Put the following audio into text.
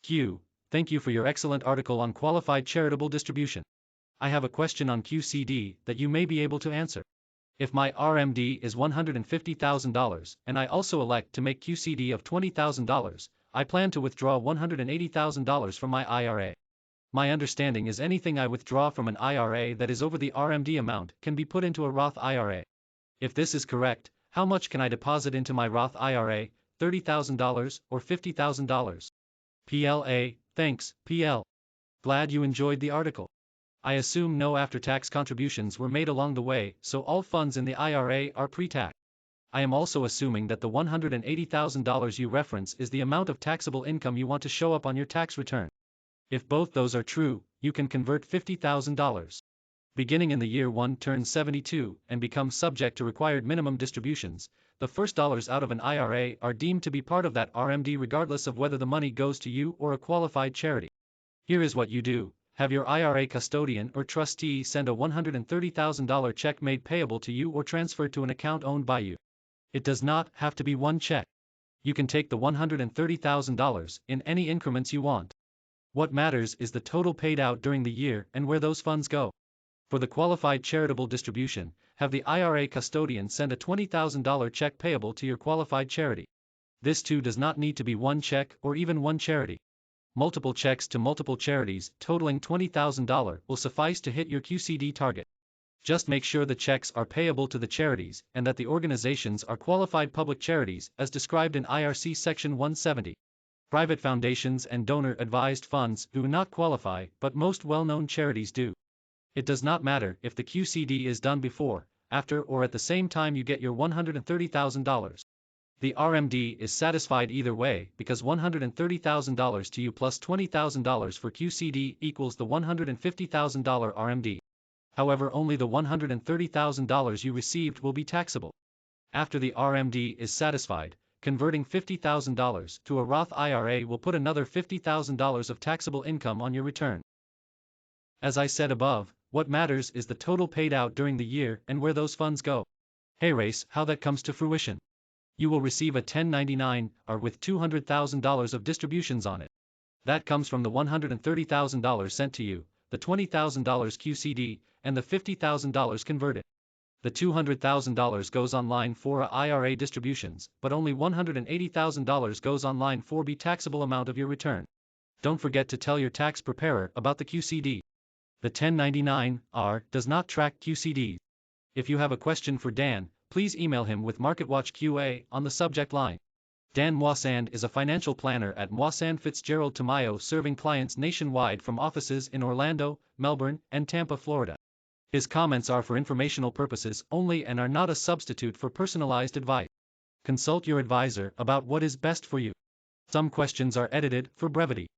Q. Thank you for your excellent article on qualified charitable distribution. I have a question on QCD that you may be able to answer. If my RMD is $150,000 and I also elect to make QCD of $20,000, I plan to withdraw $180,000 from my IRA. My understanding is anything I withdraw from an IRA that is over the RMD amount can be put into a Roth IRA. If this is correct, how much can I deposit into my Roth IRA, $30,000 or $50,000? PLA, thanks, PL. Glad you enjoyed the article. I assume no after-tax contributions were made along the way, so all funds in the IRA are pre-tax. I am also assuming that the $180,000 you reference is the amount of taxable income you want to show up on your tax return. If both those are true, you can convert $50,000. Beginning in the year 1 turns 72 and becomes subject to required minimum distributions, the first dollars out of an IRA are deemed to be part of that RMD regardless of whether the money goes to you or a qualified charity. Here is what you do. Have your IRA custodian or trustee send a $130,000 check made payable to you or transferred to an account owned by you. It does not have to be one check. You can take the $130,000 in any increments you want. What matters is the total paid out during the year and where those funds go. For the qualified charitable distribution, have the IRA custodian send a $20,000 check payable to your qualified charity. This too does not need to be one check or even one charity. Multiple checks to multiple charities totaling $20,000 will suffice to hit your QCD target. Just make sure the checks are payable to the charities and that the organizations are qualified public charities as described in IRC Section 170. Private foundations and donor-advised funds do not qualify, but most well-known charities do. It does not matter if the QCD is done before, after or at the same time you get your $130,000. The RMD is satisfied either way because $130,000 to you plus $20,000 for QCD equals the $150,000 RMD. However, only the $130,000 you received will be taxable. After the RMD is satisfied, converting $50,000 to a Roth IRA will put another $50,000 of taxable income on your return. As I said above, what matters is the total paid out during the year and where those funds go. Hey race, how that comes to fruition. You will receive a 1099-R with $200,000 of distributions on it. That comes from the $130,000 sent to you, the $20,000 QCD, and the $50,000 converted. The $200,000 goes online for IRA distributions, but only $180,000 goes online for the taxable amount of your return. Don't forget to tell your tax preparer about the QCD. The 1099-R does not track QCDs. If you have a question for Dan, please email him with MarketWatch QA on the subject line. Dan Moissand is a financial planner at Moissand Fitzgerald Tamayo serving clients nationwide from offices in Orlando, Melbourne, and Tampa, Florida. His comments are for informational purposes only and are not a substitute for personalized advice. Consult your advisor about what is best for you. Some questions are edited for brevity.